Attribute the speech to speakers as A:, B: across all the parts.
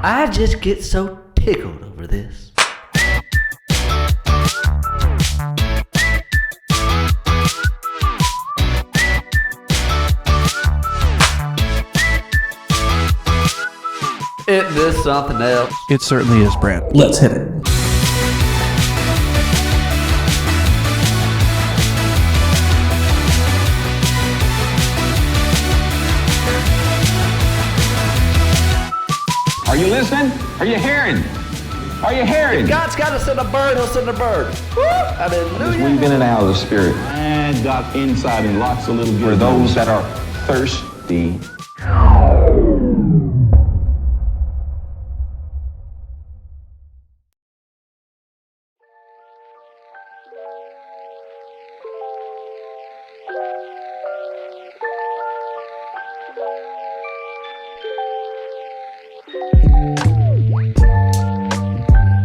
A: I just get so tickled over this. Isn't this something else?
B: It certainly is, Brant.
C: Let's hit it.
D: Are you listening? Are you hearing? Are you hearing?
A: God's got to send a bird, he'll send a bird. Woo!
D: Just
A: Hallelujah.
D: weave in and out of the spirit. And got inside and lots of little for those that are thirsty.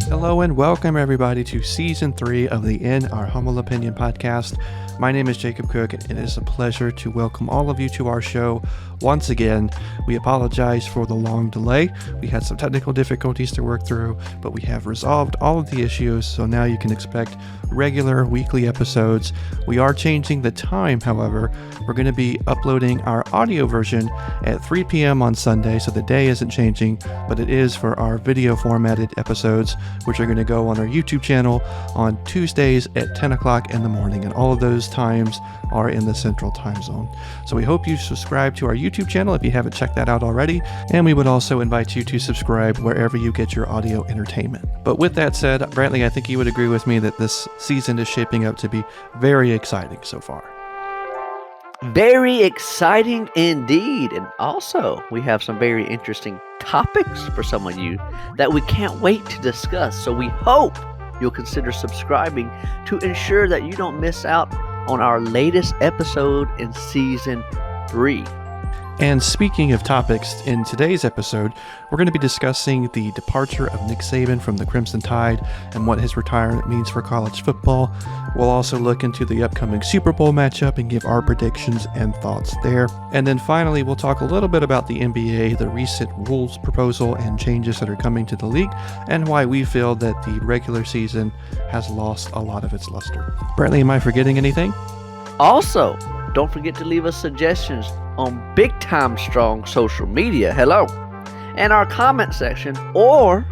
B: Hello and welcome everybody to Season 3 of the In Our Humble Opinion podcast. My name is Jacob Cook and it is a pleasure to welcome all of you to our show once again. We apologize for the long delay. We had some technical difficulties to work through, but we have resolved all of the issues, so now you can expect regular weekly episodes. We are changing the time, however. We're going to be uploading our audio version at 3 p.m. on Sunday, so the day isn't changing, but it is for our video formatted episodes, which are going to go on our YouTube channel on Tuesdays at 10 o'clock in the morning, and all of those times are in the Central Time Zone. So we hope you subscribe to our YouTube channel if you haven't checked that out already, and we would also invite you to subscribe wherever you get your audio entertainment. But with that said, Brantley, I think you would agree with me that this season is shaping up to be very exciting so far.
A: Very exciting indeed. And also, we have some very interesting topics for some of you that we can't wait to discuss. So we hope you'll consider subscribing to ensure that you don't miss out on our latest episode in Season 3.
B: And speaking of topics, in today's episode, we're going to be discussing the departure of Nick Saban from the Crimson Tide and what his retirement means for college football. We'll also look into the upcoming Super Bowl matchup and give our predictions and thoughts there. And then finally, we'll talk a little bit about the NBA, the recent rules proposal and changes that are coming to the league, and why we feel that the regular season has lost a lot of its luster. Brantley, am I forgetting anything?
A: Also, don't forget to leave us suggestions on Big Time Strong social media. Hello. And our comment section, or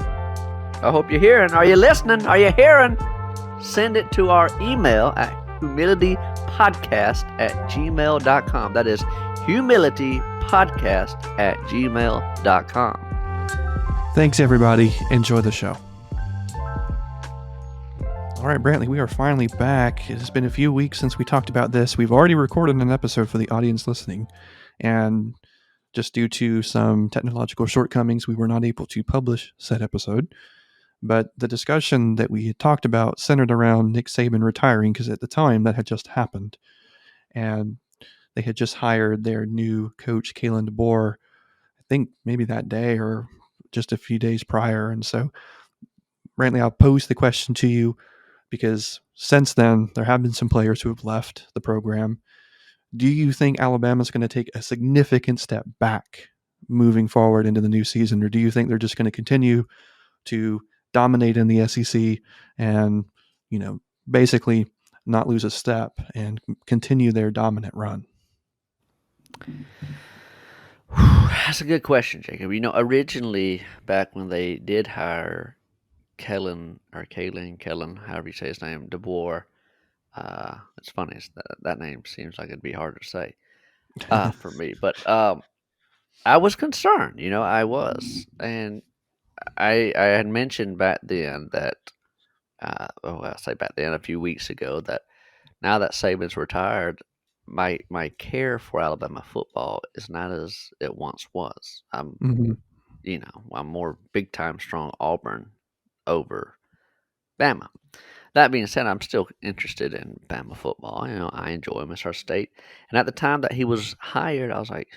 A: I hope you're hearing. Are you listening? Are you hearing? Send it to our email at humilitypodcast@gmail.com. That is humilitypodcast@gmail.com.
B: Thanks, everybody. Enjoy the show. All right, Brantley, we are finally back. It has been a few weeks since we talked about this. We've already recorded an episode for the audience listening, and just due to some technological shortcomings, we were not able to publish said episode. But the discussion that we had talked about centered around Nick Saban retiring, because at the time that had just happened, and they had just hired their new coach, Kalen DeBoer, I think maybe that day or just a few days prior. And so, Brantley, I'll pose the question to you, because since then, there have been some players who have left the program. Do you think Alabama's going to take a significant step back moving forward into the new season, or do you think they're just going to continue to dominate in the SEC and, basically not lose a step and continue their dominant run?
A: That's a good question, Jacob. Originally, back when they did hire Kellen, however you say his name, DeBoer. It's funny. That name seems like it'd be hard to say for me. But I was concerned. I was. And I had mentioned back then that, I say back then, a few weeks ago, that now that Saban's retired, my care for Alabama football is not as it once was. I'm more big time strong Auburn over Bama. That being said, I'm still interested in Bama football. I enjoy him as our state. And at the time that he was hired, I was like,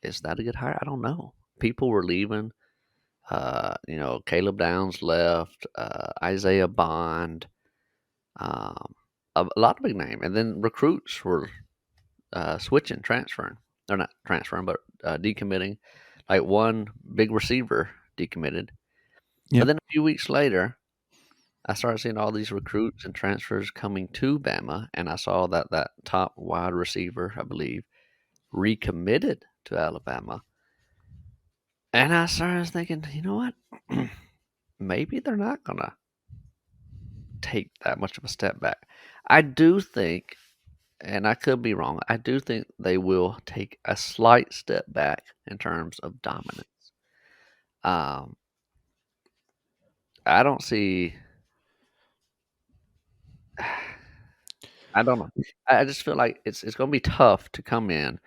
A: is that a good hire? I don't know. People were leaving. Caleb Downs left. Isaiah Bond. A lot of big name. And then recruits were transferring. They're not transferring, but decommitting. Like one big receiver decommitted.
B: Yep.
A: But then a few weeks later, I started seeing all these recruits and transfers coming to Bama, and I saw that that top wide receiver, I believe, recommitted to Alabama. And I started thinking, you know what? Maybe they're not going to take that much of a step back. I do think, and I could be wrong, I do think they will take a slight step back in terms of dominance. Um, I don't see. I don't know. I just feel like it's going to be tough to come in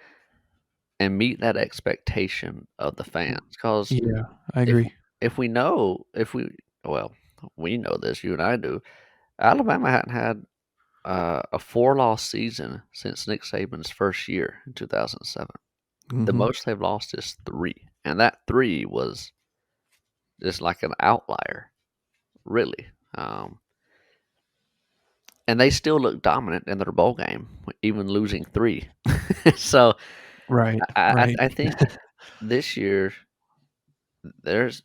A: and meet that expectation of the fans because
B: Yeah, I
A: if
B: agree.
A: if we know if we well we know this, you and I do. Alabama hadn't had a four-loss season since Nick Saban's first year in 2007. The
B: Hmm.
A: most they've lost is three, and that three was just like an outlier, really. And they still look dominant in their bowl game, even losing three. So
B: Right,
A: I,
B: right.
A: I think this year there's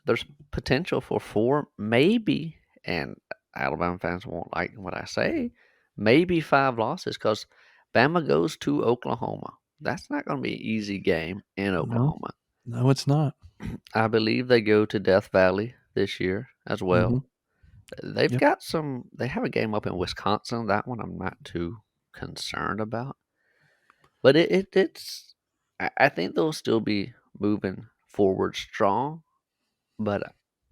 A: potential for four, maybe, and Alabama fans won't like what I say, maybe five losses because Bama goes to Oklahoma. That's not going to be an easy game in
B: No,
A: Oklahoma.
B: no, it's not.
A: I believe they go to Death Valley this year as
B: Hmm.
A: well. They've
B: Yep.
A: got some. They have a game up in Wisconsin. That one I'm not too concerned about. But it's. I think they'll still be moving forward strong, but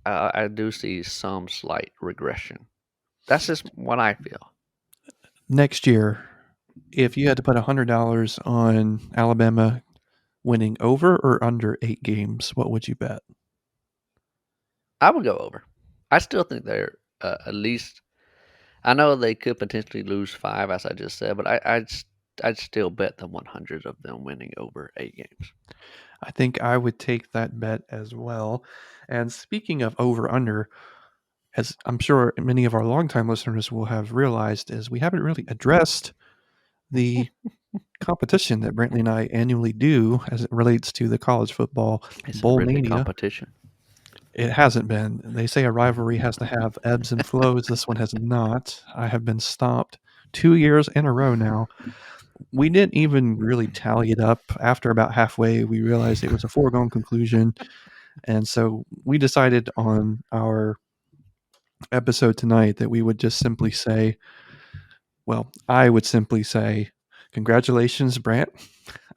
A: I do see some slight regression. That's just what I feel.
B: Next year, if you had to put $100 on Alabama winning over or under 8 games, what would you bet?
A: I would go over. I still think they're at least. I know they could potentially lose five, as I just said, but I'd still bet the 100 of them winning over 8 games.
B: I think I would take that bet as well. And speaking of over under, as I'm sure many of our longtime listeners will have realized, is we haven't really addressed the competition that Brantley and I annually do as it relates to the college football
A: Is it
B: bowl
A: really a
B: mania.
A: competition?
B: It hasn't been. They say a rivalry has to have ebbs and flows. This one has not. I have been stopped 2 years in a row now. We didn't even really tally it up. After about halfway, we realized it was a foregone conclusion. And so we decided on our episode tonight that we would just simply say, well, I would simply say, congratulations, Brant.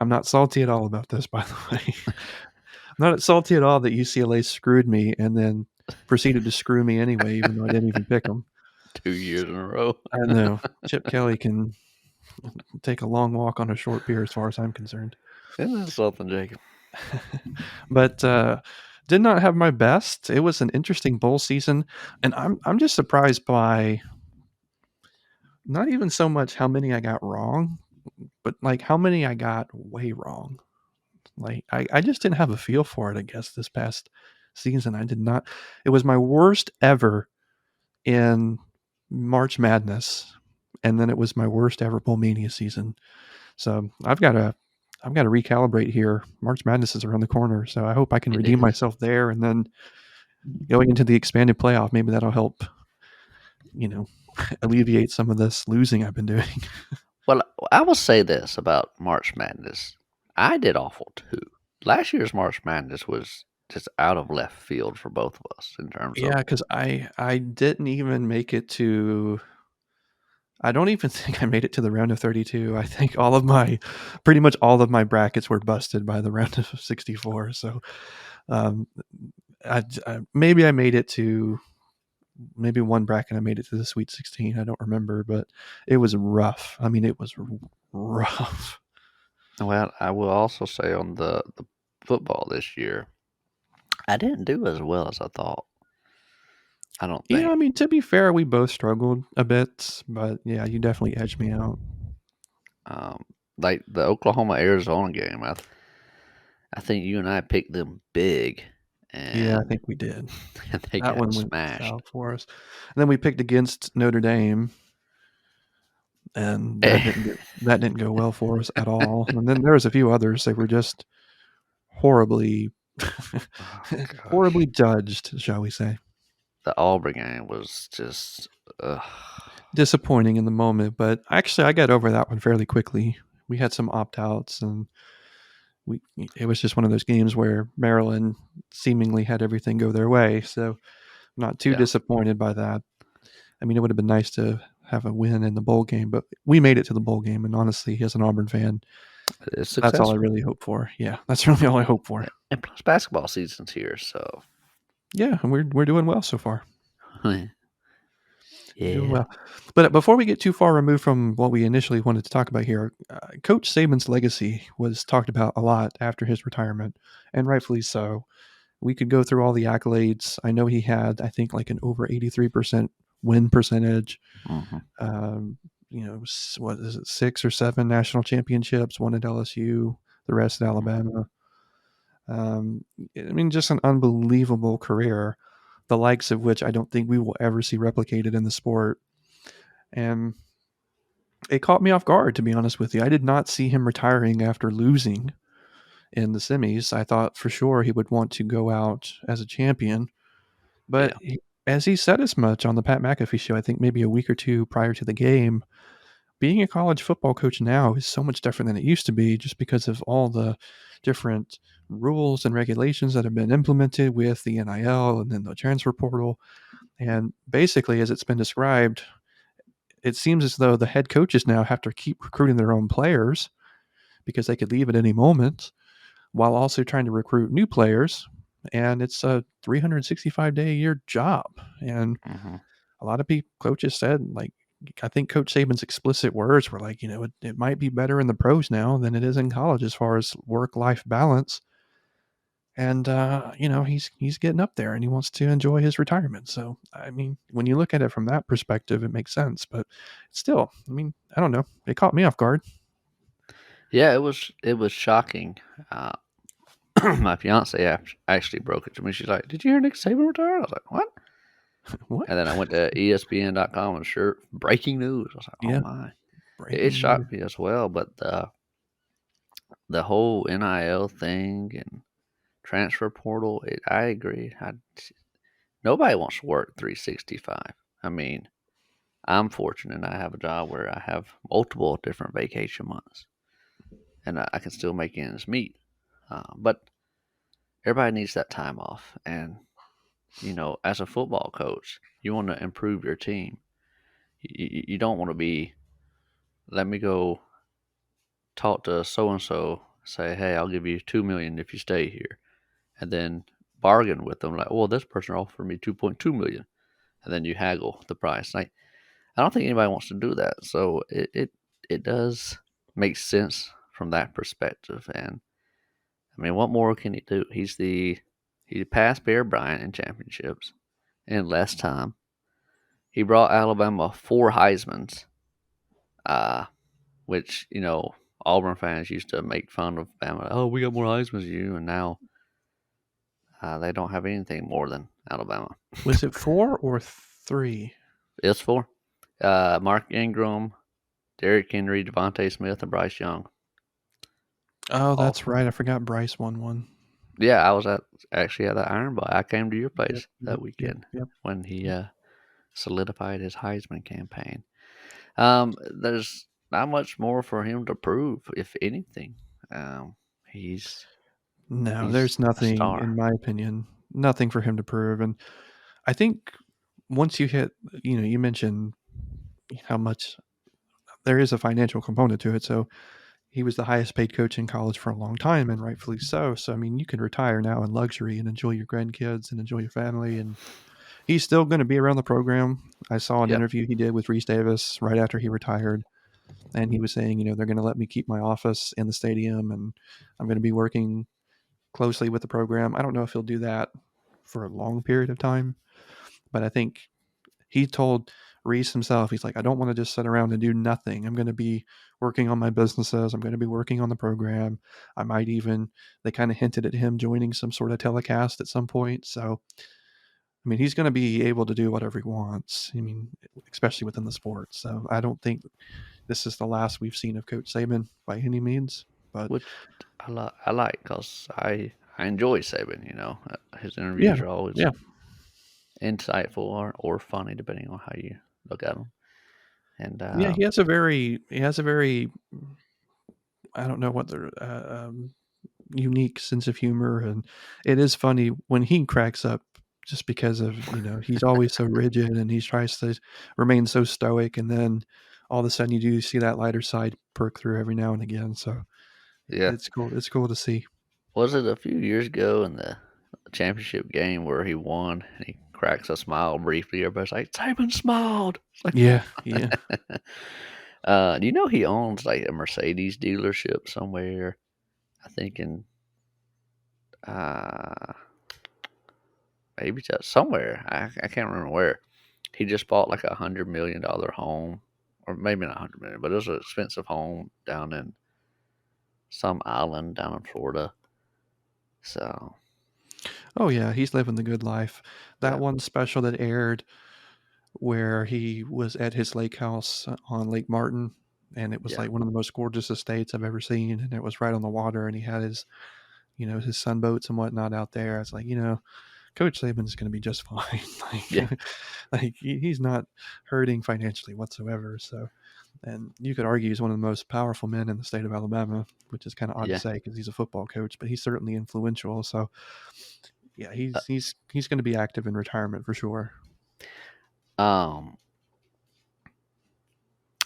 B: I'm not salty at all about this, by the way. I'm not salty at all that UCLA screwed me and then proceeded to screw me anyway, even though I didn't even pick them.
A: 2 years in a row.
B: I know. Chip Kelly can take a long walk on a short pier as far as I'm concerned.
A: Isn't that something, Jacob?
B: But did not have my best. It was an interesting bowl season, and I'm just surprised by not even so much how many I got wrong, but like how many I got way wrong. Like I just didn't have a feel for it, I guess, this past season. I did not. It was my worst ever in March Madness, and then it was my worst ever Bowl Mania season. So I've got to recalibrate here. March Madness is around the corner, so I hope I can
A: It
B: redeem
A: is.
B: myself there, and then going into the expanded playoff, maybe that'll help, you know, alleviate some of this losing I've been doing.
A: Well, I will say this about March Madness. I did awful too. Last year's March Madness was just out of left field for both of us in terms of
B: Yeah, because I didn't even make it to. I don't even think I made it to the round of 32. I think pretty much all of my brackets were busted by the round of 64. So um, maybe I made it to maybe one bracket. I made it to the Sweet 16. I don't remember, but it was rough. I mean, it was rough.
A: well, I will also say on the football this year, I didn't do as well as I thought. I don't
B: Yeah,
A: think.
B: I mean, to be fair, we both struggled a bit, but yeah, you definitely edged me out.
A: Um, like the Oklahoma Arizona game, I think you and I picked them big,
B: Yeah, I
A: and
B: think we did.
A: they
B: That
A: got
B: one went
A: smashed.
B: south for us. And then we picked against Notre Dame, and
A: Eh,
B: that didn't go well for us at all. And then there was a few others. They were just horribly
A: Oh
B: Horribly
A: gosh,
B: judged, shall we say.
A: the Auburn game was just.
B: Disappointing in the moment, but actually I got over that one fairly quickly. We had some opt-outs, and it was just one of those games where Maryland seemingly had everything go their way, so not too
A: Yeah,
B: disappointed by that. I mean, it would have been nice to have a win in the bowl game, but we made it to the bowl game, and honestly, as an Auburn fan,
A: it's
B: that's all I
A: successful.
B: really hope for. Yeah, that's really all I hope for.
A: And plus, basketball season's here, so
B: Yeah, and we're doing well so far. We're doing
A: yeah,
B: well. But before we get too far removed from what we initially wanted to talk about here, Coach Saban's legacy was talked about a lot after his retirement, and rightfully so. We could go through all the accolades. I know he had, I think, like an over 83% win percentage.
A: hmm
B: Um, what is it, 6 or 7 national championships, one at LSU, the rest at Alabama. I mean, just an unbelievable career, the likes of which I don't think we will ever see replicated in the sport. And it caught me off guard, to be honest with you. I did not see him retiring after losing in the semis. I thought for sure he would want to go out as a champion. But
A: yeah,
B: as he said as much on the Pat McAfee show, I think maybe a week or two prior to the game, being a college football coach now is so much different than it used to be just because of all the different rules and regulations that have been implemented with the NIL and then the transfer portal. And basically, as it's been described, it seems as though the head coaches now have to keep recruiting their own players because they could leave at any moment while also trying to recruit new players. And it's a 365-day a year job. And
A: hmm
B: a lot of people, coaches said, like, I think Coach Saban's explicit words were like, it might be better in the pros now than it is in college as far as work-life balance. And he's getting up there and he wants to enjoy his retirement. So I mean, when you look at it from that perspective, it makes sense. But still, I mean, I don't know. It caught me off guard.
A: yeah. It was shocking. Uh, my fiance actually broke it to me. She's like, "Did you hear Nick Saban retired?" I was like, "What?"
B: What?
A: And then I went to ESPN.com and sure, breaking news. I was like, "Oh
B: Yeah,
A: my!" It
B: breaking news.
A: shocked me as well. But the whole NIL thing and transfer portal, I agree. Nobody wants to work 365. I mean, I'm fortunate. I have a job where I have multiple different vacation months, and I can still make ends meet. But everybody needs that time off, and as a football coach, you want to improve your team. You don't want to be, let me go talk to so and so, say, hey, I'll give you 2 million if you stay here, and then bargain with them like, well, this person offered me 2.2 million, and then you haggle the price. Like, I don't think anybody wants to do that. So it does make sense from that perspective. And I mean, what more can he do? He passed Bear Bryant in championships in less time. He brought Alabama 4 Heisman's, uh, which Auburn fans used to make fun of Bama. Oh, we got more Heisman's than you, and now they don't have anything more than Alabama.
B: Was it 4 or 3?
A: It's 4. Mark Ingram, Derrick Henry, Devontae Smith, and Bryce Young.
B: Oh,
A: All
B: that's
A: 4.
B: right. I forgot Bryce won one.
A: Yeah, I was actually at the Iron Bowl. I came to your
B: Yep,
A: place
B: yep,
A: that
B: yep,
A: weekend
B: yep.
A: when he solidified his Heisman campaign. There's not much more for him to prove, if anything. He's
B: No,
A: he's
B: there's
A: a
B: nothing,
A: star.
B: in my opinion, nothing for him to prove. And I think once you hit, you mentioned how much there is a financial component to it. So he was the highest paid coach in college for a long time, and rightfully so. So, I mean, you can retire now in luxury and enjoy your grandkids and enjoy your family. And he's still going to be around the program. I saw an
A: Yep.
B: interview he did with Reese Davis right after he retired. And he was saying, they're going to let me keep my office in the stadium and I'm going to be working closely with the program. I don't know if he'll do that for a long period of time, but I think he told Reese himself, he's like, I don't want to just sit around and do nothing. I'm going to be working on my businesses. I'm going to be working on the program. I might even, they kind of hinted at him joining some sort of telecast at some point. So, I mean, he's going to be able to do whatever he wants. I mean, especially within the sport. So I don't think this is the last we've seen of Coach Saban by any means. But
A: Which I like because I I enjoy Saban. His
B: Yeah,
A: interviews are always
B: yeah,
A: insightful or funny, depending on how you look at them. And
B: yeah. He has a very I don't know what the unique sense of humor, and it is funny when he cracks up just because of he's always so rigid and he tries to remain so stoic, and then all of a sudden you do see that lighter side perk through every now and again. So
A: yeah,
B: it's cool to see.
A: was it a few years ago in the championship game where he won and he cracks a smile briefly? Everybody's like, Saban smiled. It's like,
B: Yeah, yeah.
A: do you know he owns like a Mercedes dealership somewhere? I think in uh, maybe just somewhere. I can't remember where. He just bought like $100 million home, or maybe not 100 million, but it was an expensive home down in some island down in Florida. So
B: Oh yeah, he's living the good life. That
A: yeah,
B: one special that aired where he was at his lake house on Lake Martin, and it was
A: yeah,
B: like one of the most gorgeous estates I've ever seen, and it was right on the water, and he had his his sunboats and whatnot out there. I was like, Coach Saban's going to be just fine.
A: yeah,
B: Like he's not hurting financially whatsoever. So, and you could argue he's one of the most powerful men in the state of Alabama, which is kind of odd to
A: yeah.
B: say because he's a football coach, but he's certainly influential. So, yeah,
A: Uh,
B: he's going to be active in retirement for sure.
A: um,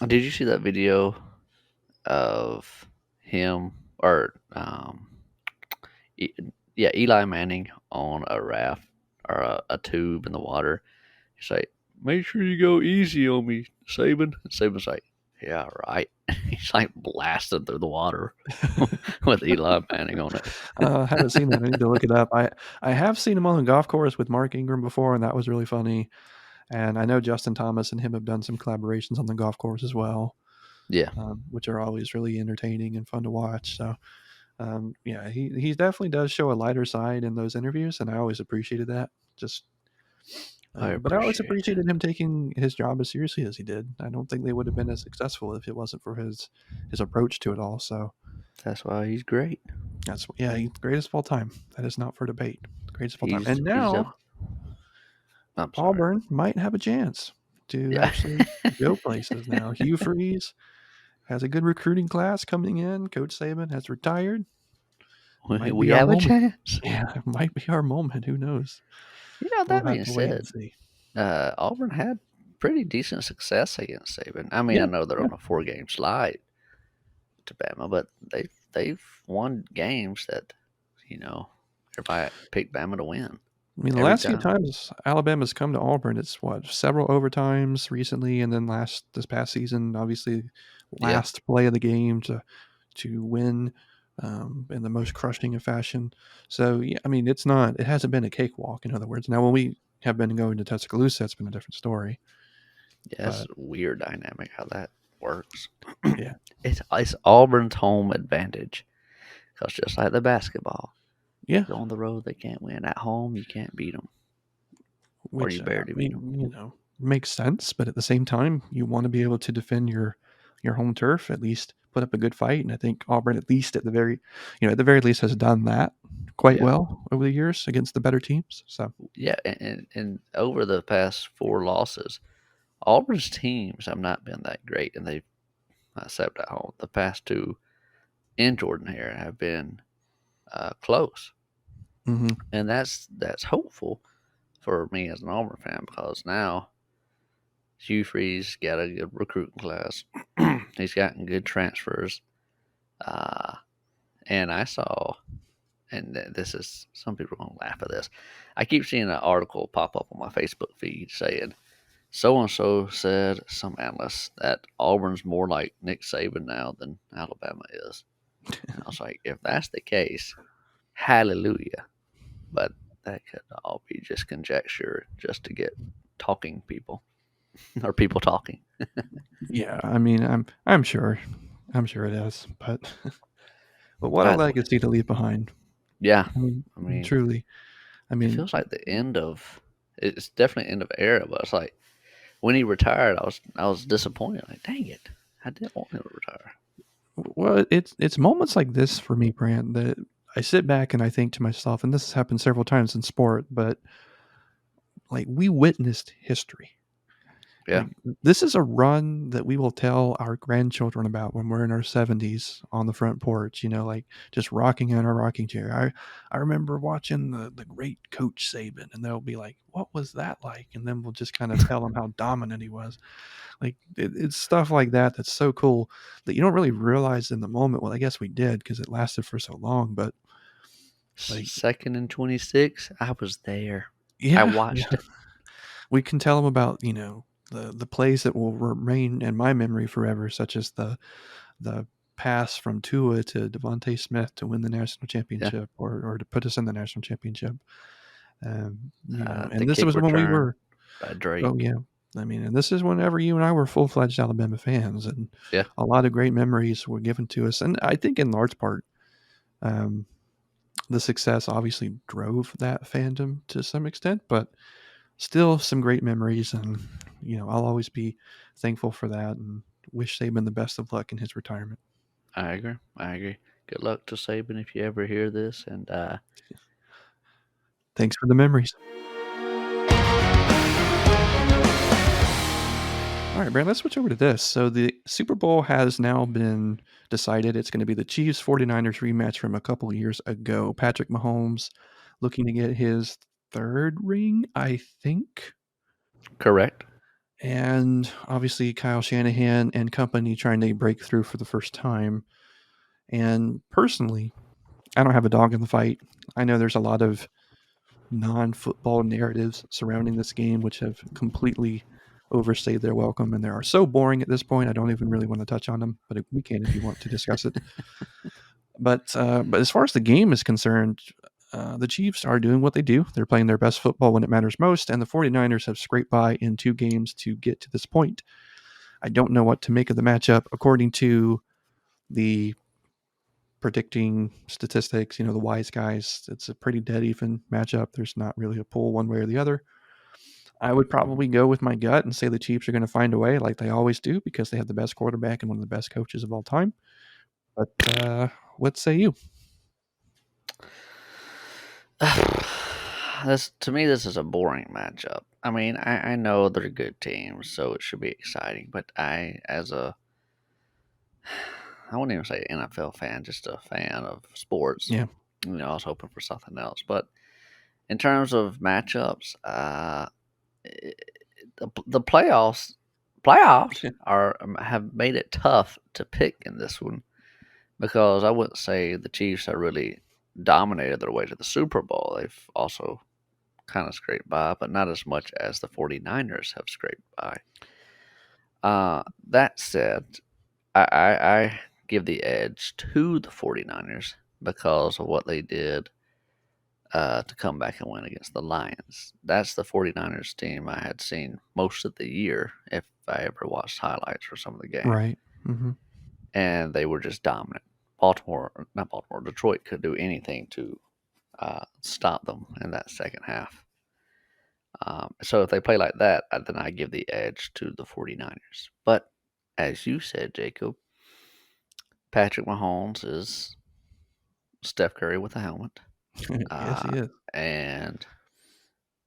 A: did you see that video of him or E- yeah, Eli Manning on a raft or a tube in the water? He's like, "Make sure you go easy on me, Saban." And Saban's like, "Yeah, right." He's like blasting through the water with Eli Manning on it.
B: I haven't seen that. I need to look it up. I have seen him on the golf course with Mark Ingram before, and that was really funny. And I know Justin Thomas and him have done some collaborations on the golf course as well,
A: Yeah,
B: which are always really entertaining and fun to watch. So, yeah, he definitely does show a lighter side in those interviews, and I always appreciated that. Just,
A: I
B: but I always
A: appreciate that.
B: appreciated him taking his job as seriously as he did. I don't think they would have been as successful if it wasn't for his approach to it all. So
A: That's why he's great.
B: that's he's the greatest of all time. That is not for debate. The greatest of all time.
A: He's
B: And
A: he's a.
B: now
A: I'm sorry.
B: Auburn might have a chance to
A: Yeah,
B: actually go places now. Hugh Freeze has a good recruiting class coming in. Coach Saban has retired. Might
A: we
B: be our
A: have a
B: moment.
A: chance.
B: Yeah, it might be our moment. Who knows? We'll
A: That
B: have
A: being
B: to wait and
A: said,
B: see.
A: Auburn had pretty decent success against Saban. I mean, I
B: Yeah,
A: know they're
B: yeah.
A: on a 4 game slide to Bama, but they've won games that you know everybody picked Bama to win
B: I mean, the
A: every
B: last few
A: time.
B: times Alabama's come to Auburn, it's what several overtimes recently, and then this past season, obviously,
A: Yeah,
B: last play of the game to win in the most crushing of fashion. So yeah, I mean, it hasn't been a cakewalk. In other words, now when we have been going to Tuscaloosa, it's been a different story.
A: yeah, it's
B: But
A: a weird dynamic how that works.
B: yeah,
A: It's Auburn's home advantage because just like the basketball,
B: yeah,
A: go on the road they can't win. At home you can't beat them, or
B: which
A: you
B: I
A: barely beat them.
B: mean, makes sense. But at the same time, you want to be able to defend your home turf, at least put up a good fight. And I think Auburn, at least at the very least, has done that quite
A: Yeah,
B: well over the years against the better teams. So
A: yeah, and over the past 4 losses, Auburn's teams have not been that great, and they've except at home. The past two in Jordan here have been close,
B: hmm
A: and that's hopeful for me as an Auburn fan because now Hugh Freeze got a good recruiting class. He's gotten good transfers, uh, and I saw, and this is some people are gonna laugh at this. I keep seeing an article pop up on my Facebook feed saying so and so said some analyst that Auburn's more like Nick Saban now than Alabama is. And I was like, if that's the case, hallelujah. But that could all be just conjecture just to get talking people or people talking.
B: yeah, I mean, I'm sure it is, but but what a
A: Either way.
B: legacy to leave behind.
A: Yeah.
B: I mean,
A: I mean,
B: truly. I
A: it
B: mean,
A: feels like the end of it's definitely end of era, but it's like when he retired, I was disappointed. Like, dang it, I didn't want him to retire.
B: well, it's moments like this for me, Brant, that I sit back and I think to myself, and this has happened several times in sport, but like we witnessed history.
A: Yeah.
B: Like this is a run that we will tell our grandchildren about when we're in our 70s on the front porch, like just rocking in our rocking chair. I remember watching the great coach Saban, and they'll be like, "What was that like?" And then we'll just kind of tell them how dominant he was. Like it's stuff like that that's so cool that you don't really realize in the moment. Well, I guess we did because it lasted for so long, but like,
A: Second and 26. I was there. I
B: yeah,
A: watched
B: yeah,
A: it.
B: we can tell them about the plays that will remain in my memory forever, such as the pass from Tua to Devontae Smith to win the national
A: Yeah.
B: championship, or to put us in the national championship.
A: The
B: And this
A: kick
B: was when we
A: return
B: were.
A: by
B: Oh
A: Drake.
B: yeah, I mean, and this is whenever you and I were full-fledged Alabama fans, and
A: Yeah.
B: a lot of great memories were given to us. And I think in large part, um, the success obviously drove that fandom to some extent, but still some great memories. And I'll always be thankful for that, and wish Saban the best of luck in his retirement.
A: I agree. I agree. Good luck to Saban if you ever hear this. And
B: Thanks for the memories. All right, Brand, let's switch over to this. So the Super Bowl has now been decided. It's going to be the Chiefs 49ers rematch from a couple of years ago. Patrick Mahomes looking to get his third ring, I think.
A: correct.
B: And obviously Kyle Shanahan and company trying to break through for the first time. And personally, I don't have a dog in the fight. I know there's a lot of non-football narratives surrounding this game, which have completely overstayed their welcome, and they are so boring at this point. I don't even really want to touch on them, but we can if you want to discuss it. But as far as the game is concerned, the Chiefs are doing what they do. They're playing their best football when it matters most, and the 49ers have scraped by in 2 games to get to this point. I don't know what to make of the matchup. According to the predicting statistics, the wise guys, it's a pretty dead even matchup. There's not really a pull one way or the other. I would probably go with my gut and say the Chiefs are going to find a way, like they always do, because they have the best quarterback and one of the best coaches of all time. But what say you?
A: This to me, this is a boring matchup. I mean, I know they're good teams, so it should be exciting. But I wouldn't even say NFL fan, just a fan of sports.
B: Yeah,
A: I was hoping for something else. But in terms of matchups, the playoffs are have made it tough to pick in this one because I wouldn't say the Chiefs have really dominated their way to the Super Bowl. They've also kind of scraped by, but not as much as the 49ers have scraped by. That said, I give the edge to the 49ers because of what they did to come back and win against the Lions. That's the 49ers team I had seen most of the year if I ever watched highlights for some of the game.
B: right. Mm-hmm.
A: And they were just dominant. Not Baltimore, Detroit could do anything to stop them in that second half. So if they play like that, then I give the edge to the 49ers. But as you said, Jacob, Patrick Mahomes is Steph Curry with a helmet.
B: Yes, he
A: Uh,
B: is.
A: and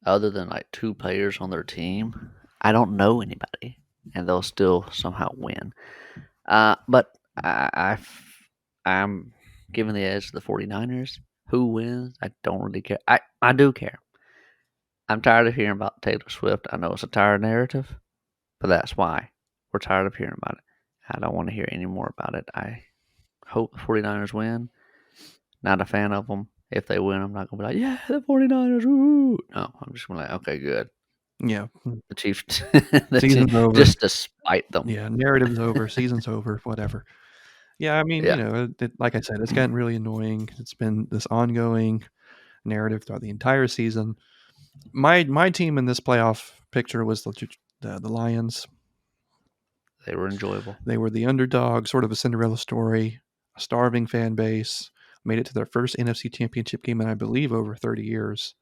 A: other than like 2 players on their team, I don't know anybody. And they'll still somehow win. But I'm giving the edge to the 49ers. Who wins? I don't really care. I do care. I'm tired of hearing about Taylor Swift. I know it's a tired narrative, but that's why we're tired of hearing about it. I don't want to hear any more about it. I hope the 49ers win. Not a fan of them. If they win, I'm not going to be like, yeah, the 49ers, woo. No, I'm just going to be like, okay, good.
B: Yeah.
A: The Chiefs,
B: Season's over.
A: just to spite them.
B: Yeah, narrative's over. Season's over. Whatever. Yeah, I mean,
A: Yeah,
B: like I said, it's gotten really annoying. It's been this ongoing narrative throughout the entire season. My team in this playoff picture was the Lions.
A: they were enjoyable.
B: They were the underdog, sort of a Cinderella story, a starving fan base, made it to their first NFC championship game in, I believe, over 30 years.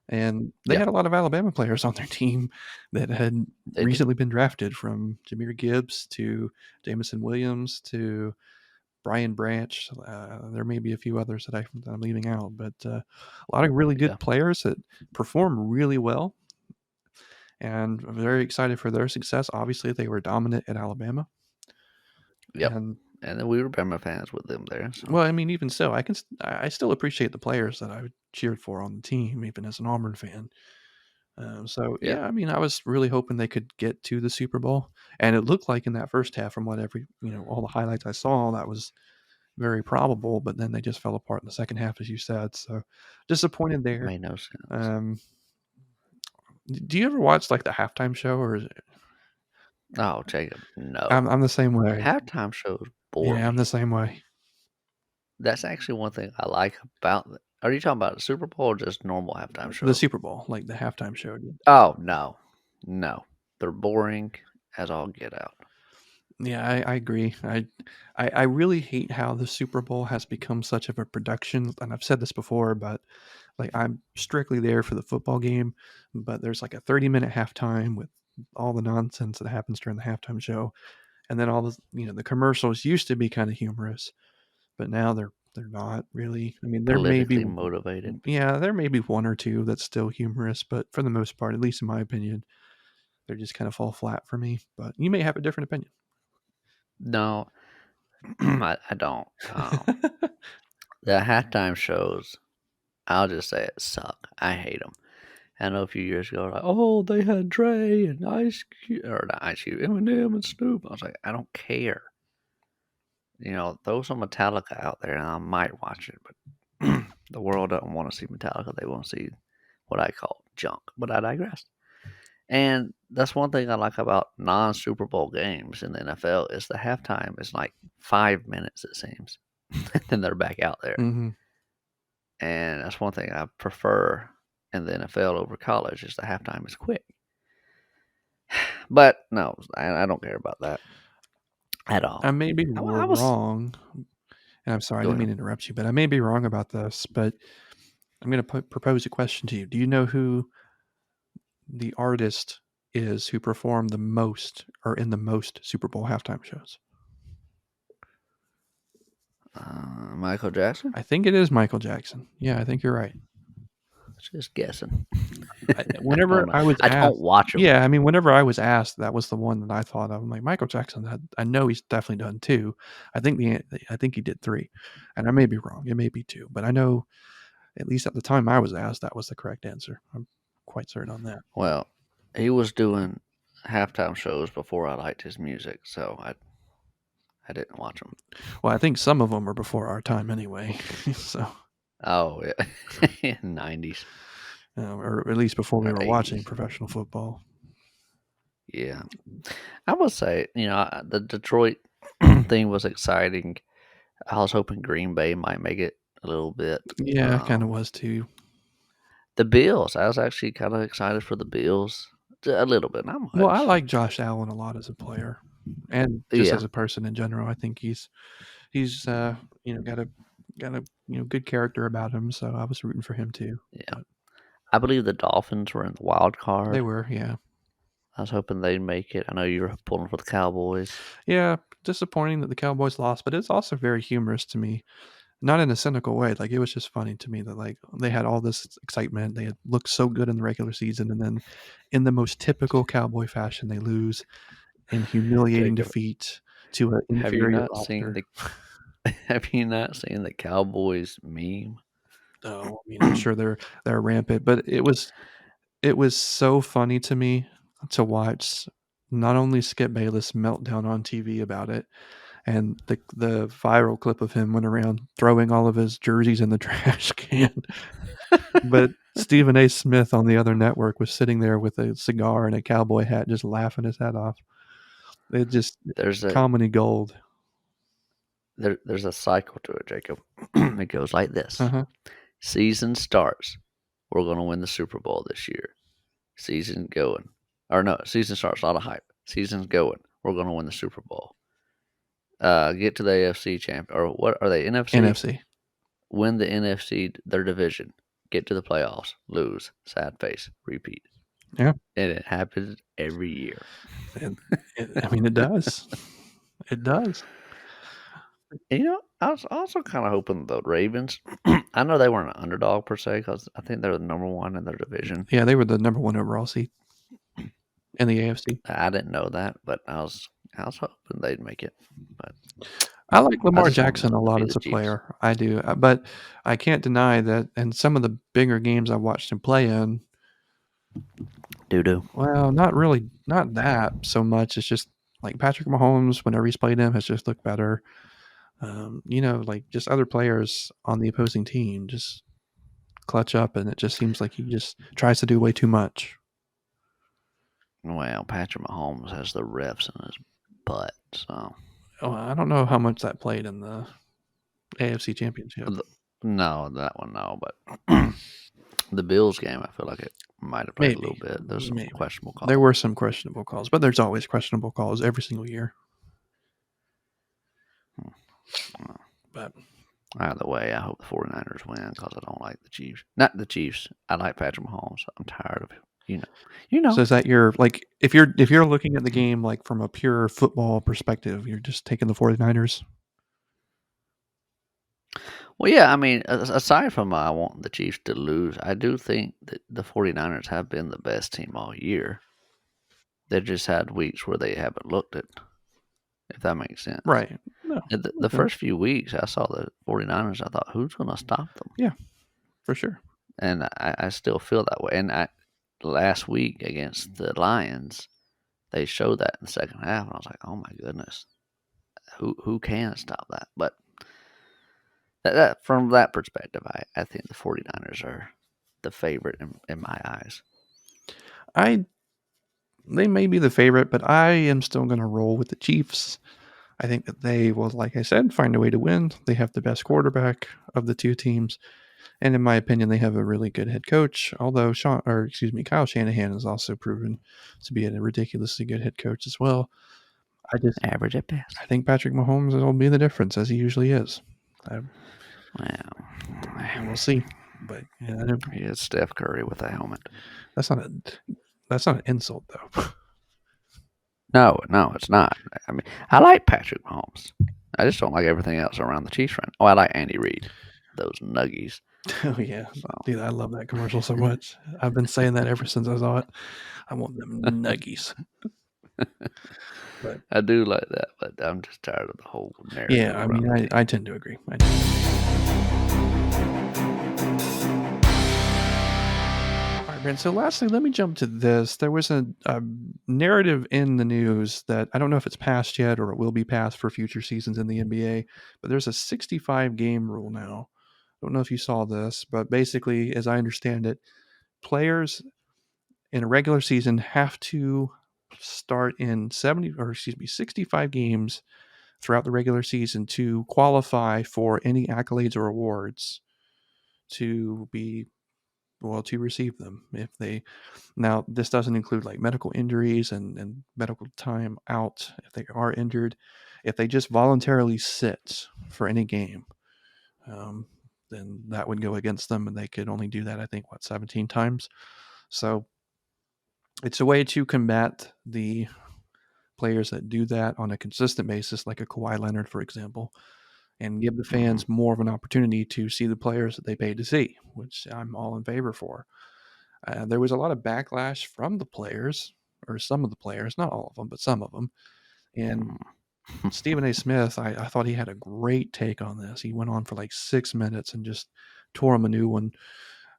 B: And they
A: Yeah,
B: had a lot of Alabama players on their team that had
A: they did.
B: recently been drafted, from Jameer Gibbs to Jamison Williams to Brian Branch. There may be a few others that I'm leaving out, but a lot of really good
A: Yeah.
B: players that perform really well, and I'm very excited for their success. Obviously, they were dominant at Alabama,
A: Yep.
B: and
A: And then we were Bama fans with them there. So
B: well, I mean, even so, I still appreciate the players that I cheered for on the team, even as an Auburn fan. So
A: yeah,
B: yeah, I mean, I was really hoping they could get to the Super Bowl, and it looked like in that first half, from all the highlights I saw, that was very probable. But then they just fell apart in the second half, as you said. So disappointed there.
A: made no sense.
B: Um, do you ever watch like the halftime show, or is it?
A: Oh, Jacob, no.
B: I'm the same way.
A: Halftime shows bore
B: Yeah, I'm
A: me.
B: the same way.
A: That's actually one thing I like about it. Are you talking about the Super Bowl or just normal halftime
B: The
A: show?
B: Super Bowl, like the halftime show.
A: Oh, no. No. They're boring as all get out.
B: Yeah, I agree. I really hate how the Super Bowl has become such of a production, and I've said this before, but like I'm strictly there for the football game, but there's like a 30-minute halftime with all the nonsense that happens during the halftime show, and then all the commercials used to be kind of humorous, but now they're not really. I mean,
A: Politically motivated.
B: there may be one or two that's still humorous, but for the most part, at least in my opinion, they just kind of fall flat for me. But you may have a different opinion.
A: No, I don't. The halftime shows, I'll just say it, suck. I hate them. I know a few years ago, like, oh, they had Dre and Ice Cube, or not Ice Cube, Eminem and Snoop. I was like, I don't care. Throw some Metallica out there and I might watch it, but the world doesn't want to see Metallica. They want to see what I call junk. But I digress. And that's one thing I like about non-Super Bowl games in the NFL is the halftime is like 5 minutes, it seems. And then they're back out there.
B: Hmm.
A: And that's one thing I prefer in the NFL over college is the halftime is quick. But no, I don't care about that at all.
B: I may be
A: I was
B: wrong, and I'm sorry, I
A: go
B: didn't mean
A: ahead.
B: to interrupt you, but I may be wrong about this, but I'm going to propose a question to you. Do you know who the artist is who performed the most or in the most Super Bowl halftime shows?
A: Michael Jackson?
B: I think it is Michael Jackson. Yeah, I think you're right.
A: Just guessing. I
B: Whenever
A: don't know.
B: I was
A: I don't
B: asked,
A: watch them.
B: yeah, I mean, whenever I was asked, that was the one that I thought of. I'm like, Michael Jackson. I know he's definitely done two. I think he did three, and I may be wrong. It may be two, but I know at least at the time I was asked, that was the correct answer. I'm quite certain on that.
A: Well, he was doing halftime shows before I liked his music, so I didn't watch them.
B: Well, I think some of them were before our time anyway. So,
A: Oh yeah, 90s
B: or at least before we
A: or
B: were watching
A: 80s.
B: professional football.
A: Yeah, I will say, the Detroit thing was exciting. I was hoping Green Bay might make it a little bit.
B: Yeah, kind of was too.
A: The Bills, I was actually kind of excited for the Bills, a little bit, not
B: Well, I
A: much.
B: like Josh Allen a lot as a player, and just
A: Yeah,
B: as a person in general. I think he's got a good character about him. So I was rooting for him too.
A: yeah.
B: But
A: I believe the Dolphins were in the wild
B: they
A: card.
B: were, yeah.
A: I was hoping they'd make it. I know you were pulling for the Cowboys.
B: Yeah, disappointing that the Cowboys lost, but it's also very humorous to me. Not in a cynical way. Like, it was just funny to me that like they had all this excitement. They had looked so good in the regular season, and then in the most typical Cowboy fashion, they lose in humiliating
A: Jacob,
B: defeat to an
A: have you
B: inferior
A: not seen
B: roster.
A: the have you not seen the Cowboys meme?
B: No, I mean, I'm sure they're rampant, but it was so funny to me to watch not only Skip Bayless meltdown on TV about it, and the viral clip of him went around throwing all of his jerseys in the trash can, but Stephen A. Smith on the other network was sitting there with a cigar and a cowboy hat, just laughing his head off. It just
A: There's a
B: comedy gold.
A: there's a cycle to it, Jacob. It goes like this.
B: Uh-huh.
A: Season starts. We're gonna win the Super Bowl this year. Season going. Or no, season starts, a lot of hype. Season's going. We're gonna win the Super Bowl. Get to the AFC champ or what are they? NFC?
B: NFC.
A: Win the NFC their division. Get to the playoffs. Lose. Sad face. Repeat.
B: Yeah.
A: And it happens every year.
B: I mean, it does. It does.
A: I was also kind of hoping the Ravens. I know they weren't an underdog per se because I think they're the number one in their division.
B: Yeah, they were the number one overall seed in the AFC.
A: I didn't know that, but I was hoping they'd make it. But
B: I like
A: I
B: Lamar
A: just wanted
B: Jackson
A: them
B: a
A: to
B: lot
A: be
B: as
A: the
B: a
A: Chiefs.
B: player. I do, but I can't deny that in some of the bigger games I watched him play in,
A: Doo.
B: well, not really, not that so much. It's just like Patrick Mahomes, whenever he's played him, has just looked better. Like just other players on the opposing team just clutch up, and it just seems like he just tries to do way too much.
A: Well, Patrick Mahomes has the refs in his butt, so
B: Oh, I don't know how much that played in the AFC Championship.
A: no, that one no, but the Bills game, I feel like it might have played a little bit. There's some questionable calls.
B: There were some questionable calls, but there's always questionable calls every single year. But
A: either way, I hope the 49ers win because I don't like the Chiefs. Not the Chiefs. I like Patrick Mahomes. I'm tired of him. You know.
B: so is that your like if you're looking at the game like from a pure football perspective, you're just taking the 49ers?
A: Well, yeah, I mean, aside from I want the Chiefs to lose, I do think that the 49ers have been the best team all year. They've just had weeks where they haven't looked it, if that makes sense.
B: Right. No.
A: The first few weeks, I saw the 49ers. I thought, who's going to stop them?
B: Yeah, for sure.
A: And I still feel that way. And last week against the Lions, they showed that in the second half, and I was like, oh my goodness, who can stop that? But from that perspective, I think the 49ers are the favorite in my eyes.
B: They may be the favorite, but I am still going to roll with the Chiefs. I think that they will, like I said, find a way to win. They have the best quarterback of the two teams. And in my opinion, they have a really good head coach. Although Kyle Shanahan has also proven to be a ridiculously good head coach as well.
A: Average at best.
B: I think Patrick Mahomes will be the difference, as he usually is. We'll see. But
A: he is Steph Curry with a helmet.
B: That's not an insult, though.
A: No, it's not. I mean, I like Patrick Mahomes. I just don't like everything else around the Chiefs right now. Oh, I like Andy Reid. Those nuggies.
B: Oh, yeah. Dude, I love that commercial so much. I've been saying that ever since I saw it. I want them nuggies.
A: But I do like that, but I'm just tired of the whole narrative.
B: Yeah, I mean, I tend to agree. All right, Brent. So lastly, let me jump to this. There was a narrative in the news that I don't know if it's passed yet or it will be passed for future seasons in the NBA, but there's a 65 game rule now. I don't know if you saw this, but basically, as I understand it, players in a regular season have to start in 65 games throughout the regular season to qualify for any accolades or awards to receive them. Now this doesn't include like medical injuries and medical time out if they are injured. If they just voluntarily sit for any game, then that would go against them, and they could only do that, I think, 17 times. So it's a way to combat the players that do that on a consistent basis, like a Kawhi Leonard, for example, and give the fans more of an opportunity to see the players that they paid to see, which I'm all in favor for. There was a lot of backlash from the players, or some of the players, not all of them, but some of them. And Stephen A. Smith, I thought he had a great take on this. He went on for like 6 minutes and just tore him a new one.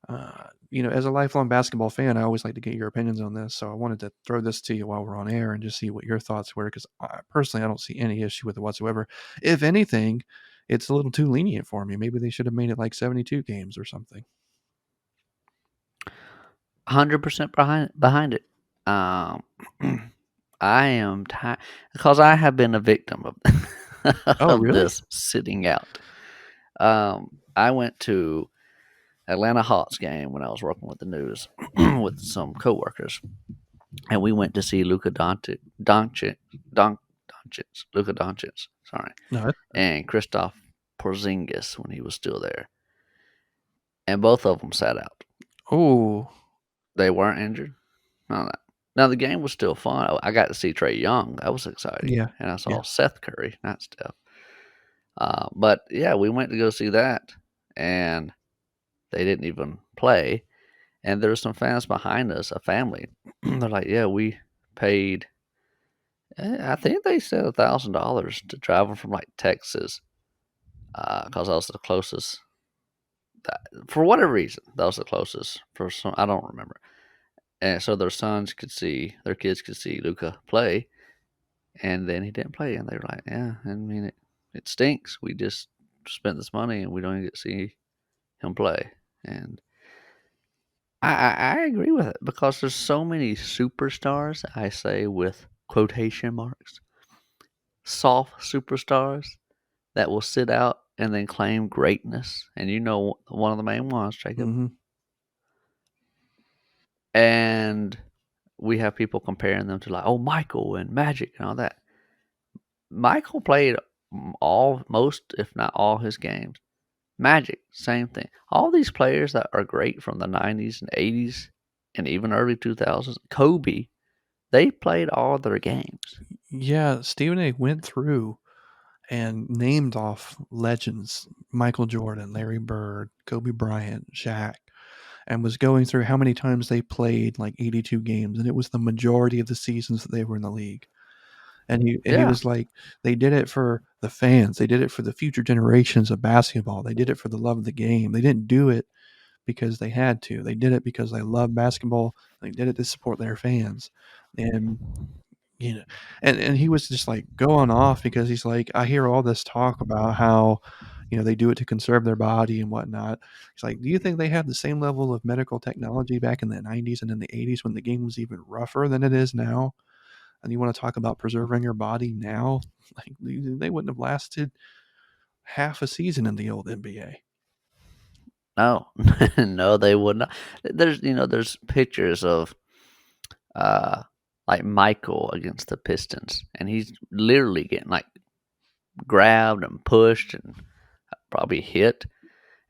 B: As a lifelong basketball fan, I always like to get your opinions on this. So I wanted to throw this to you while we're on air and just see what your thoughts were. Because personally, I don't see any issue with it whatsoever. If anything, it's a little too lenient for me. Maybe they should have made it like 72 games or something.
A: 100% behind it. I am tired because I have been a victim of this sitting out. I went to Atlanta Hawks game when I was working with the news with some coworkers, and we went to see Luka Doncic, sorry, and Kristaps Porzingis when he was still there, and both of them sat out.
B: Oh,
A: they weren't injured. Now the game was still fun. I got to see Trae Young. That was exciting.
B: Yeah,
A: and I saw Seth Curry, not Steph. But yeah, we went to go see that, and they didn't even play. And there's some fans behind us, a family. They're like, "Yeah, we paid. I think they said $1,000 to travel from like Texas, because I was the closest. For whatever reason, that was the closest. For some, I don't remember. And so their kids could see Luca play, and then he didn't play, and they were like, "Yeah, I mean it stinks. We just spent this money, and we don't even get to see him play." And I agree with it because there's so many superstars. I say with quotation marks, soft superstars that will sit out and then claim greatness. And you know one of the main ones, Jacob.
B: Mm-hmm.
A: And we have people comparing them to like, oh, Michael and Magic and all that. Michael played most, if not all, his games. Magic, same thing. All these players that are great from the 90s and 80s and even early 2000s, Kobe, they played all their games.
B: Yeah, Stephen A. went through and named off legends: Michael Jordan, Larry Bird, Kobe Bryant, Shaq, and was going through how many times they played, like 82 games, and it was the majority of the seasons that they were in the league. And he
A: Yeah.
B: was like, they did it for the fans, they did it for the future generations of basketball, they did it for the love of the game. They didn't do it because they had to. They did it because they love basketball. They did it to support their fans. And you know, and he was just like going off because he's like, I hear all this talk about how, they do it to conserve their body and whatnot. He's like, do you think they had the same level of medical technology back in the 90s and in the 80s when the game was even rougher than it is now? And you want to talk about preserving your body now? Like, they wouldn't have lasted half a season in the old NBA.
A: No, no, they would not. There's pictures of uh like Michael against the Pistons, and he's literally getting like grabbed and pushed and probably hit.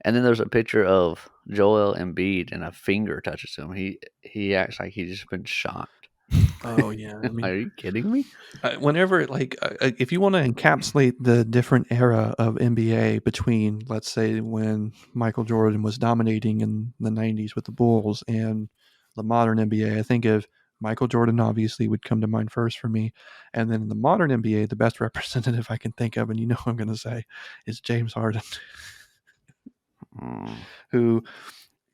A: And then there's a picture of Joel Embiid, and a finger touches him. He acts like he's just been shot.
B: Oh yeah, I mean,
A: Are you kidding me?
B: whenever if you want to encapsulate the different era of NBA between, let's say, when Michael Jordan was dominating in the 90s with the Bulls and the modern NBA, I think of Michael Jordan obviously would come to mind first for me. And then in the modern NBA, the best representative I can think of, and I'm going to say, is James Harden,
A: Mm.
B: who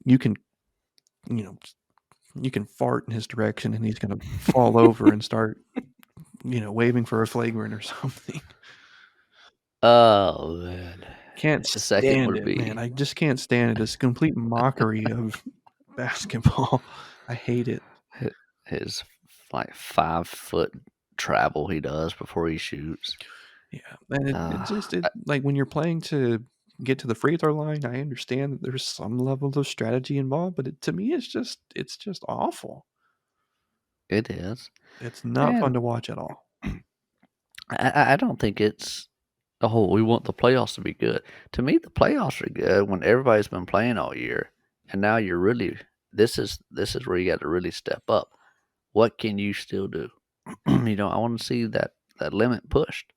B: you can, you know, you can fart in his direction and he's going to fall over and start, waving for a flagrant or something.
A: Oh man.
B: Can't
A: The second
B: stand
A: would
B: it, man.
A: be
B: I just can't stand it. It's a complete mockery of basketball. I hate it.
A: his like 5 foot travel he does before he shoots.
B: Yeah, and it
A: Uh,
B: just like when you're playing to get to the free throw line, I understand that there's some level of strategy involved, but to me, it's just awful.
A: it is,
B: It's not fun
A: and
B: to watch at all.
A: I don't think it's. Oh, we want the playoffs to be good. To me, the playoffs are good when everybody's been playing all year, and now you're really. This is where you got to really step up. What can you still do? I want to see that limit pushed.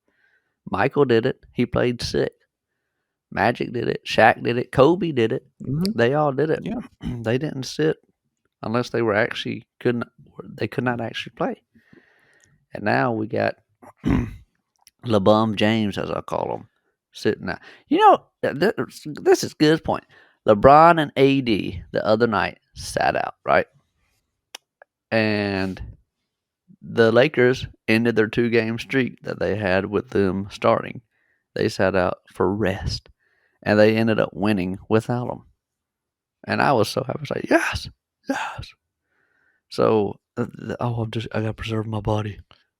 A: Michael did it. He played sick. Magic did it. Shaq did it. Kobe did it.
B: Mhm.
A: They all did it.
B: Yeah.
A: They didn't sit unless they were actually couldn't. They could not actually play. And now we got LeBum James, as I call him, sitting there. This is good point. LeBron and AD the other night sat out, right? And the Lakers ended their 2 game streak that they had with them starting. They sat out for rest, and they ended up winning without them. And I was so happy to say, yes, yes. So, I gotta preserve my body.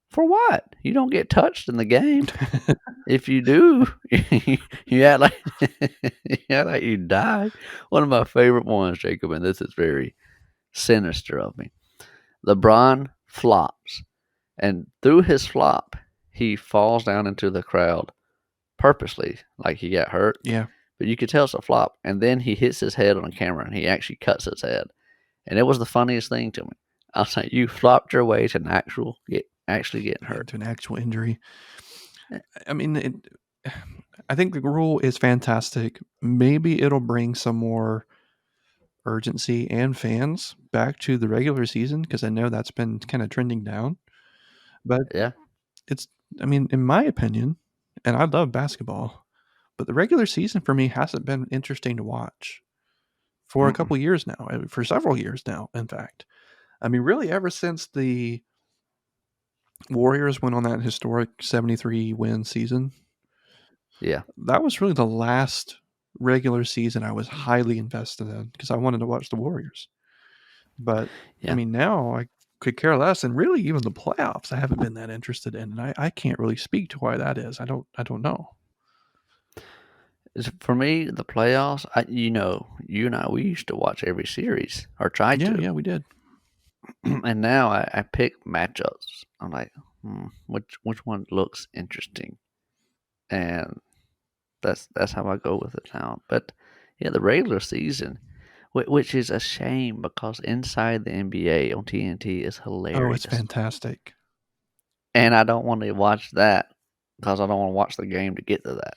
A: For what? You don't get touched in the game. If you do, you act like you act like you die. One of my favorite ones, Jacob, and this is very sinister of me. LeBron flops, and through his flop, he falls down into the crowd purposely, like he got hurt.
B: Yeah.
A: But you could tell it's a flop, and then he hits his head on the camera, and he actually cuts his head, and it was the funniest thing to me. I was like, "You flopped your way to actually getting hurt."
B: To an actual injury. I mean, I think the rule is fantastic. Maybe it'll bring some more urgency and fans back to the regular season because I know that's been kind of trending down. But
A: Yeah.
B: it's, I mean, in my opinion, and I love basketball, but the regular season for me hasn't been interesting to watch for a
A: Mm-mm.
B: couple years now, for several years now, in fact. I mean, really, ever since the Warriors went on that historic 73 win season,
A: Yeah.
B: that was really the last regular season I was highly invested in because I wanted to watch the Warriors. But I
A: Yeah.
B: mean, now I could care less, and really, even the playoffs, I haven't been that interested in, and I can't really speak to why that is. I don't know.
A: For me, the playoffs, you and I, we used to watch every series or tried
B: Yeah,
A: to.
B: yeah, we did.
A: And now I pick matchups. I'm like, which one looks interesting? And that's how I go with it now. But yeah, the regular season, which is a shame because Inside the NBA on TNT is
B: Oh, it's
A: hilarious,
B: fantastic.
A: and I don't want to watch that because I don't want to watch the game to get to that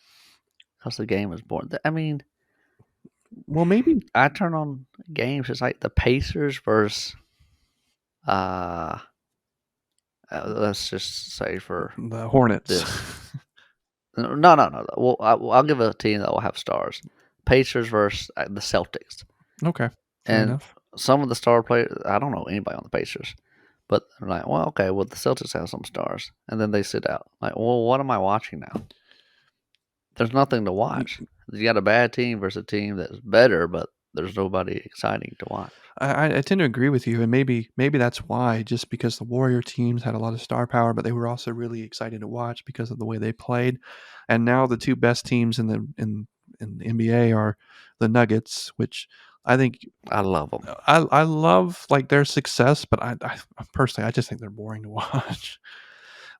A: because the game is boring. I mean,
B: Well, maybe
A: I turn on games. It's like the Pacers versus uh, let's just say for
B: the Hornets.
A: this. No, no, no, no. Well, I'll give a team that will have stars. Pacers versus the Celtics.
B: Okay, fair
A: And
B: enough.
A: some of the star players, I don't know anybody on the Pacers, but they're like, well, okay, well, the Celtics have some stars. And then they sit out. Like, well, what am I watching now? There's nothing to
B: Y-
A: watch. You got a bad team versus a team that's better, but there's nobody exciting to watch.
B: I tend to agree with you, and maybe that's why, just because the Warrior teams had a lot of star power, but they were also really exciting to watch because of the way they played. And now the two best teams in the NBA are the Nuggets, which I think
A: I love them.
B: I love like their success, but I personally I just think they're boring to watch.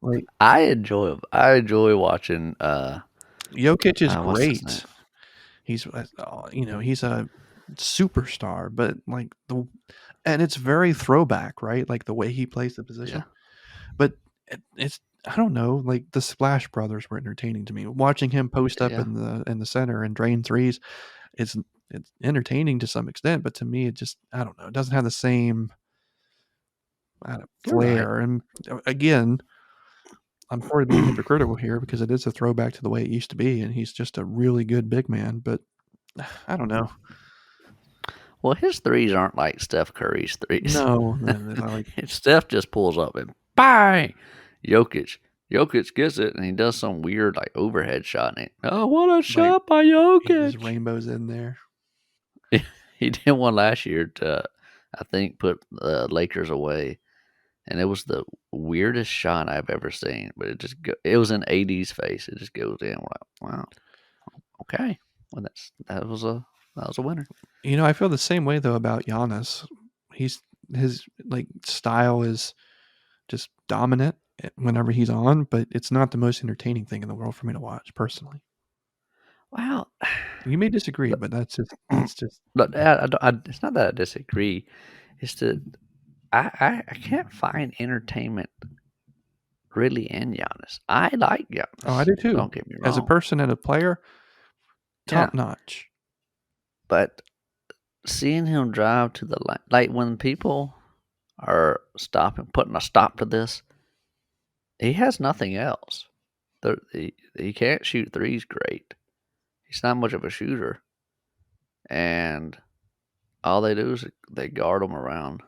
B: Like
A: I enjoy them. I enjoy watching,
B: Jokic is
A: what's his name?
B: great. He's he's a superstar, but like and it's very throwback, right? Like the way he plays the
A: Yeah.
B: position. But it's I don't know, like the Splash Brothers were entertaining to me. Watching him post up
A: Yeah.
B: in the center and drain threes, it's it's entertaining to some extent, but to me it just I don't know, it doesn't have the same
A: You're right.
B: flair. And again, I'm sorry to be hypocritical here because it is a throwback to the way it used to be, and he's just a really good big man. But I don't know.
A: Well, his threes aren't like Steph Curry's threes.
B: No, like
A: Steph just pulls up and bang! Jokic. Jokic gets it and he does some weird like overhead shot. And oh, what a
B: like
A: shot by
B: he just
A: Jokic!
B: rainbows in there.
A: He did one last year to, I think, put the Lakers away, and it was the weirdest shot I've ever seen. But it was in AD's face. It just goes in. We're like, wow, okay. Well, that was a winner.
B: You know, I feel the same way though about Giannis. He's his like style is just dominant whenever he's on, but it's not the most entertaining thing in the world for me to watch personally.
A: Wow.
B: You may disagree, but that's just
A: But it's not that I disagree. It's that I can't find entertainment really in Giannis. I like
B: oh, I
A: Giannis.
B: do too.
A: Don't get me
B: As a
A: wrong.
B: person and a player,
A: Yeah,
B: top notch.
A: but seeing him drive to the line, like when people are stopping, putting a stop to this, he has nothing else. He can't shoot threes great. He's not much of a shooter, and all they do is they guard him around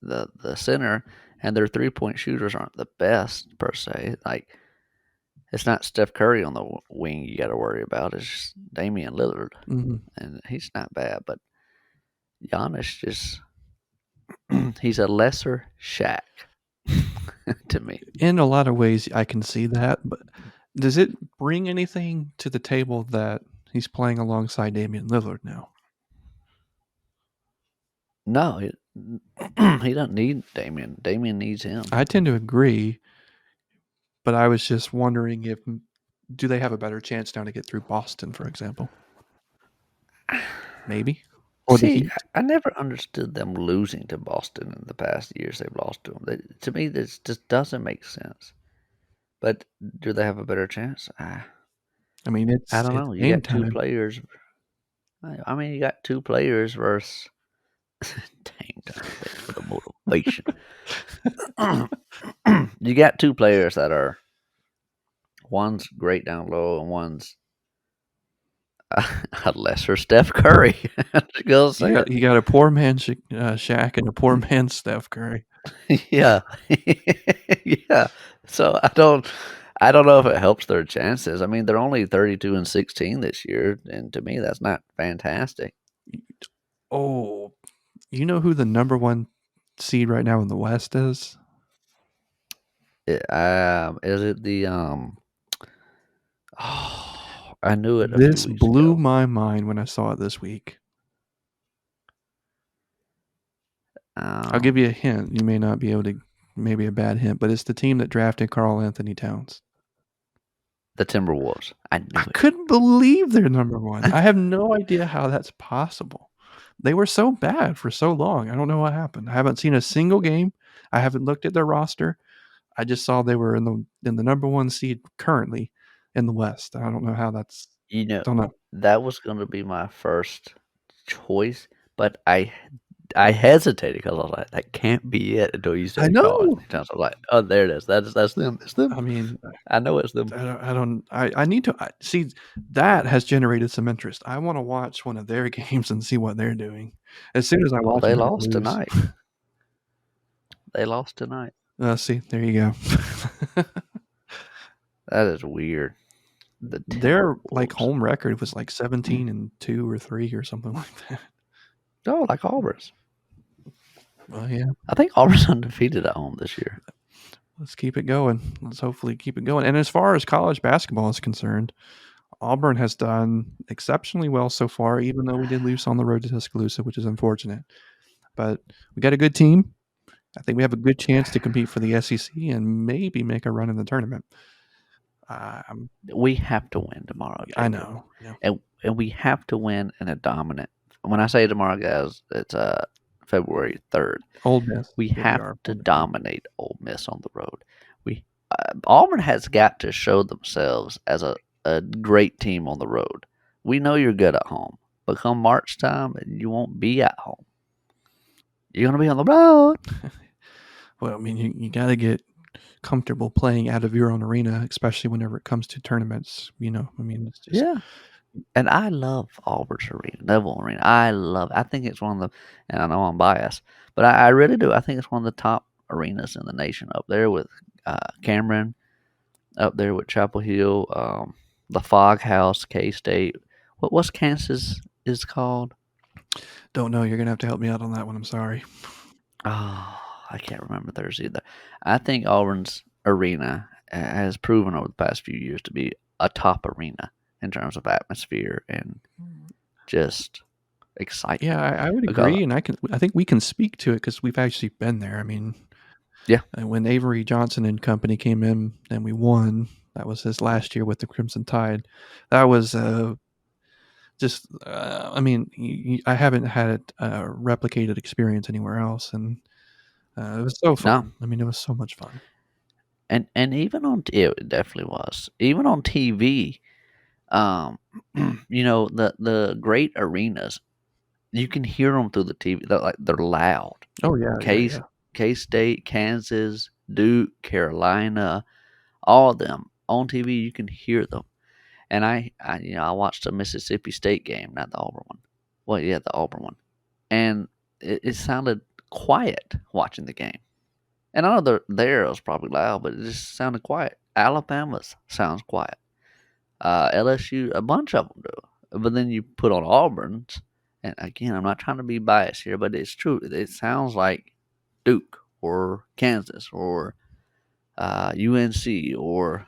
A: the center, and their 3 point shooters aren't the best per se. Like it's not Steph Curry on the wing you got to worry about. It's just Damian Lillard,
B: Hmm.
A: and he's not bad. But Giannis just he's a lesser Shaq to me.
B: In a lot of ways, I can see that, but does it bring anything to the table that he's playing alongside Damian Lillard now?
A: No, he doesn't need Damian. Damian needs him.
B: I tend to agree, but I was just wondering if do they have a better chance now to get through Boston, for example? Maybe, or the
A: See,
B: Heat.
A: I never understood them losing to Boston in the past years they've lost to them. To me, this just doesn't make sense. But do they have a better chance?
B: I mean,
A: I don't
B: it's
A: know. You
B: game
A: got two
B: time.
A: players. I mean, you got two players versus. Dang time. Thanks for the motivation. You got two players that are one's great down low and one's a lesser Steph Curry. Just gonna say it.
B: You got a poor man Shaq and a poor man Steph Curry.
A: Yeah, yeah. So I don't know if it helps their chances. I mean, they're only 32-16 this year, and to me, that's not fantastic.
B: Oh, you know who the number one seed right now in the West is?
A: Is it the Oh, I knew it a few
B: This
A: weeks
B: blew
A: ago.
B: my mind when I saw it this week. I'll give
A: Um,
B: you a hint. You may not be able to, maybe a bad hint, but it's the team that drafted Karl Anthony Towns.
A: the Timberwolves. I knew
B: I
A: it.
B: couldn't believe they're number one. I have no idea how that's possible. They were so bad for so long. I don't know what happened. I haven't seen a single game. I haven't looked at their roster. I just saw they were in the number one seed currently in the West. I don't know how that's.
A: You know,
B: Don't know.
A: that was going to be my first choice, but I hesitated because I was like, that can't be it until you
B: I
A: said Carl
B: know.
A: Anthony Towns. I was like, oh, there it is. That's them. It's them.
B: I mean,
A: I know it's them.
B: I need to see that has generated some interest. I want to watch one of their games and see what they're doing. As soon as I
A: Well,
B: watch
A: they
B: them, they
A: lost
B: lose.
A: tonight. They lost tonight.
B: See, there you go.
A: That is weird. The
B: Their like
A: Timberwolves.
B: home record was like 17-2 or 3 or something like that.
A: Oh, like Auburn's.
B: Well, yeah,
A: I think Auburn's undefeated at home this year.
B: let's keep it going. Let's hopefully keep it going. And as far as college basketball is concerned, Auburn has done exceptionally well so far, even though we did lose on the road to Tuscaloosa, which is unfortunate. But we got a good team. I think we have a good chance to compete for the SEC and maybe make a run in the tournament.
A: We have to win tomorrow,
B: I
A: Jacob.
B: know. Yeah.
A: And we have to win in a dominant. When I say tomorrow, guys, it's February 3rd.
B: Ole Miss
A: We
B: will be
A: have
B: our
A: to
B: opponent.
A: dominate Ole Miss on the road. We Auburn has got to show themselves as a great team on the road. We know you're good at home, but come March time, you won't be at home. You're gonna be on the road.
B: Well, I mean, you got to get comfortable playing out of your own arena, especially whenever it comes to tournaments. I mean, it's just
A: Yeah. And I love Auburn's arena, Neville Arena. I love it. I think it's one of the, and I know I'm biased, but I really do. I think it's one of the top arenas in the nation up there with Cameron, up there with Chapel Hill, the Fog House, K State. What's Kansas is called?
B: don't know. You're gonna have to help me out on that one. I'm sorry.
A: Oh, I can't remember theirs either. I think Auburn's arena has proven over the past few years to be a top arena in terms of atmosphere and just excitement.
B: Yeah, I would
A: Because
B: agree, and I think we can speak to it because we've actually been there. I mean,
A: yeah,
B: when Avery Johnson and company came in and we won, that was his last year with the Crimson Tide. That was just, I mean, I haven't had a replicated experience anywhere else, and it was so
A: no,
B: fun. I mean, it was so much fun.
A: and even on it definitely was even on TV. Um, the great arenas, you can hear them through the TV. They're loud.
B: Oh yeah, yeah,
A: K
B: yeah.
A: K State, Kansas, Duke, Carolina, all of them on TV. You can hear them. And I watched the Mississippi State game, not the Auburn one. Well, yeah, the Auburn one, and it sounded quiet watching the game. And I know there it was probably loud, but it just sounded quiet. Alabama's sounds quiet. LSU, a bunch of them do. But then you put on Auburn's, and again, I'm not trying to be biased here, but it's true. It sounds like Duke or Kansas or UNC, or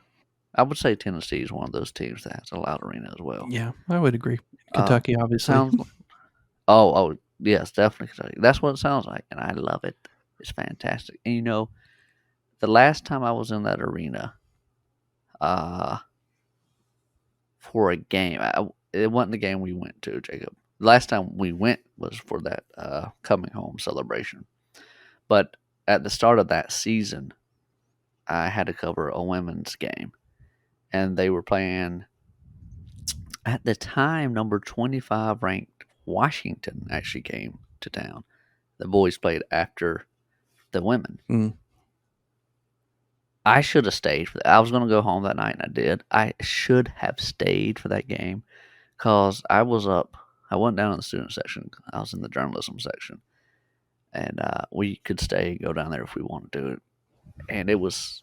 A: I would say Tennessee is one of those teams that has a loud arena as well.
B: Yeah, I would agree. Kentucky, obviously.
A: Sounds oh yes, definitely Kentucky. That's what it sounds like, and I love it. It's fantastic. And the last time I was in that arena, uh, for a game, it wasn't the game we went to, Jacob. Last time we went was for that coming home celebration. But at the start of that season, I had to cover a women's game, and they were playing At the time, number 25 ranked Washington actually came to town. The boys played after the women.
B: Mm.
A: I should have stayed for that. I was going to go home that night, and I did. I should have stayed for that game because I was up. I went down in the student section. I was in the journalism section, and we could stay, go down there if we wanted to. And it was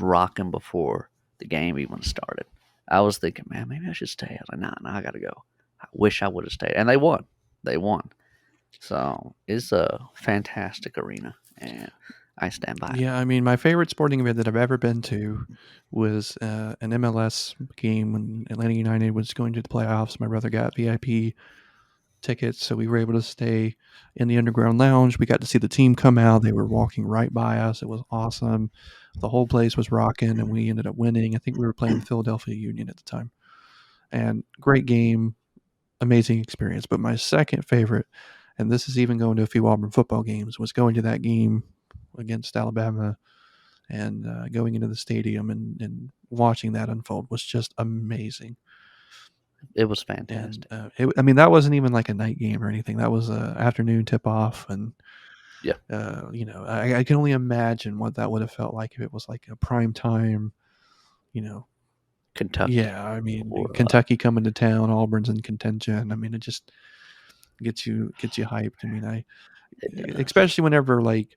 A: rocking before the game even started. I was thinking, man, maybe I should stay. I was like, nah, I got to go. I wish I would have stayed, and they won. They won. So it's a fantastic arena, and I stand by it.
B: Yeah, I mean, my favorite sporting event that I've ever been to was an MLS game when Atlanta United was going to the playoffs. My brother got VIP tickets, so we were able to stay in the underground lounge. We got to see the team come out. They were walking right by us. It was awesome. The whole place was rocking, and we ended up winning. I think we were playing the Philadelphia Union at the time. And great game, amazing experience. But my second favorite, and this is even going to a few Auburn football games, was going to that game against Alabama and going into the stadium and watching that unfold was just amazing.
A: It was
B: And
A: fantastic.
B: I mean, that wasn't even like a night game or anything. That was a afternoon tip off, and
A: Yeah,
B: I can only imagine what that would have felt like if it was like a prime time.
A: Kentucky.
B: Yeah, I mean,
A: Or
B: Kentucky coming to town, Auburn's in contention. I mean, it just gets you hyped. I mean,
A: it does.
B: especially whenever like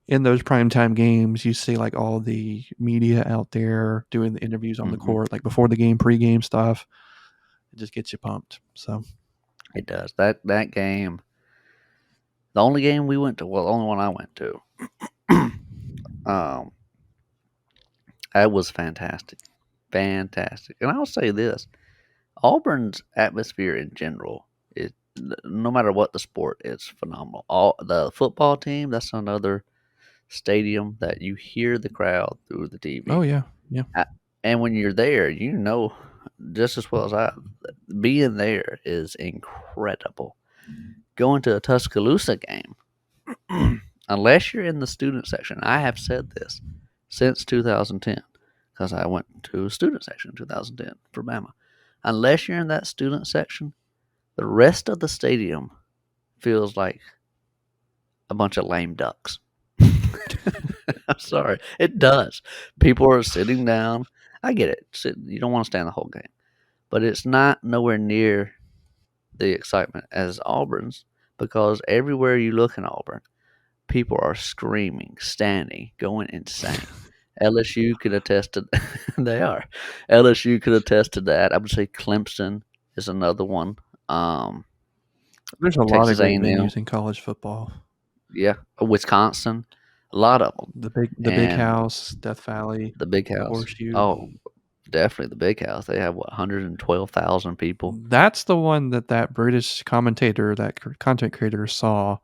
B: in those primetime games, you see like all the media out there doing the interviews on the
A: Mm-hmm.
B: court, like before the game, pregame stuff. It just gets you pumped. So
A: It does. That game, the only game we went to, well, the only one I went to, um, that was fantastic, fantastic. And I'll say this: Auburn's atmosphere in general is, no matter what the sport, is phenomenal. All the football team, that's another stadium that you hear the crowd through the
B: oh
A: TV.
B: yeah, yeah.
A: And when you're there, just as well as I, being there is incredible. Going to a Tuscaloosa game, unless you're in the student section, I have said this since 2010, because I went to a student section in 2010 for Bama. Unless you're in that student section, the rest of the stadium feels like a bunch of lame ducks. I'm sorry, it does. People are sitting down. I get it. You don't want to stand the whole game, but it's not nowhere near the excitement as Auburn's, because everywhere you look in Auburn, people are screaming, standing, going insane. LSU could attest to they are. LSU could attest to that. I would say Clemson is another one.
B: There's a lot of
A: Texas
B: great
A: A&M,
B: venues in college football.
A: yeah, Wisconsin, a lot of them,
B: The big
A: and
B: house, Death Valley,
A: the Big
B: the
A: House.
B: Horseshoe.
A: Oh, definitely the Big House. They have 112,000 people.
B: That's the one that British commentator, that content creator saw,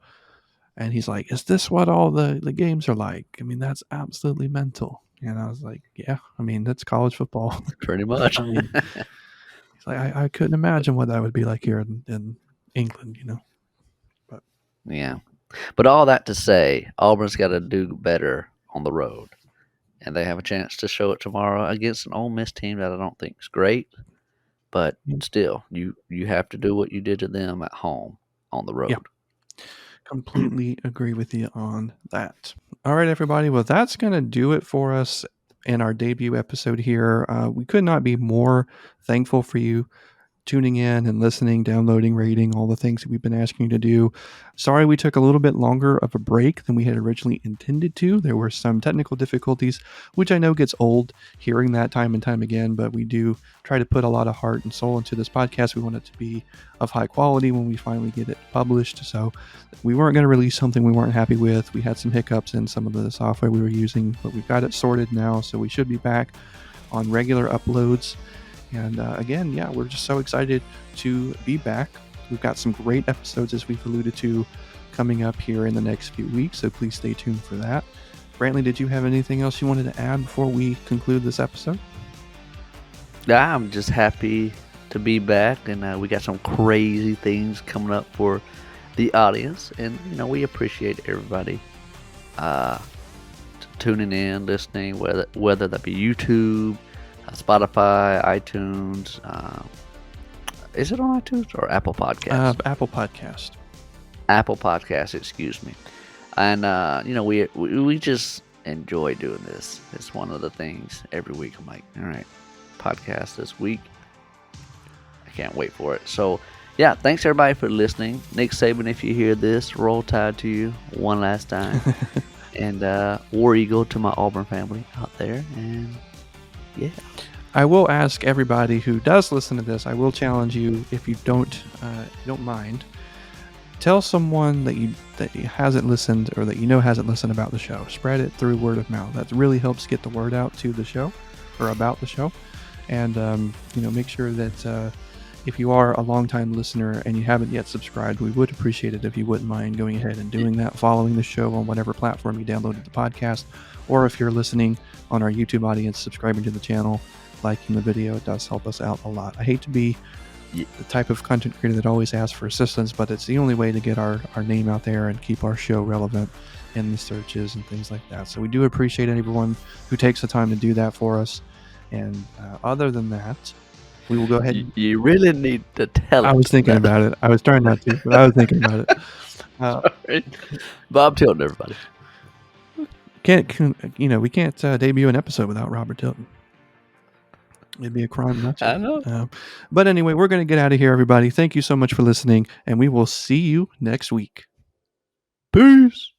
B: and he's like, "Is this what all the games are like?" I mean, that's absolutely mental. And I was like, "Yeah, I mean, that's college football."
A: Pretty much.
B: I mean, he's like, I couldn't imagine what that would be like here in England, But
A: Yeah. But all that to say, Auburn's got to do better on the road. And they have a chance to show it tomorrow against an Ole Miss team that I don't think is great. But still, you have to do what you did to them at home on the road.
B: Yeah. Completely agree with you on that. All right, everybody. Well, that's going to do it for us in our debut episode here. We could not be more thankful for you tuning in and listening, downloading, rating, all the things that we've been asking you to do. Sorry we took a little bit longer of a break than we had originally intended to. There were some technical difficulties, which I know gets old hearing that time and time again, but we do try to put a lot of heart and soul into this podcast. We want it to be of high quality when we finally get it published. So we weren't going to release something we weren't happy with. We had some hiccups in some of the software we were using, but we've got it sorted now. So we should be back on regular uploads. And again, yeah, we're just so excited to be back. We've got some great episodes, as we've alluded to, coming up here in the next few weeks, so please stay tuned for that. Brantley, did you have anything else you wanted to add before we conclude this episode?
A: Yeah, I'm just happy to be back, and we got some crazy things coming up for the audience. And, we appreciate everybody tuning in, listening, whether that be YouTube, Spotify, iTunes, Is it on iTunes or Apple Podcasts?
B: Apple Podcast.
A: Apple Podcasts, excuse me. And we just enjoy doing this. It's one of the things every week. I'm like, all right, podcast this week. I can't wait for it. So, yeah, thanks everybody for listening. Nick Saban, if you hear this, roll tide to you one last time. And War Eagle to my Auburn family out there. And yeah.
B: I will ask everybody who does listen to this, I will challenge you, if you don't mind, tell someone that hasn't listened or that hasn't listened about the show. Spread it through word of mouth. That really helps get the word out to the show or about the show. And make sure that if you are a longtime listener and you haven't yet subscribed, we would appreciate it if you wouldn't mind going ahead and doing that, following the show on whatever platform you downloaded the podcast, or if you're listening on our YouTube audience, subscribing to the channel, liking the video. It does help us out a lot. I hate to be the type of content creator that always asks for assistance, but it's the only way to get our name out there and keep our show relevant in the searches and things like that. So we do appreciate everyone who takes the time to do that for us. And other than that, we will go ahead.
A: You really need to tell.
B: I was thinking about it. I was trying not to, but I was thinking about it.
A: Sorry. Bob Tilton, everybody.
B: We can't debut an episode without Robert Tilton. It'd be a crime not to.
A: I know.
B: But anyway, we're going to get out of here, everybody. Thank you so much for listening, and we will see you next week. Peace.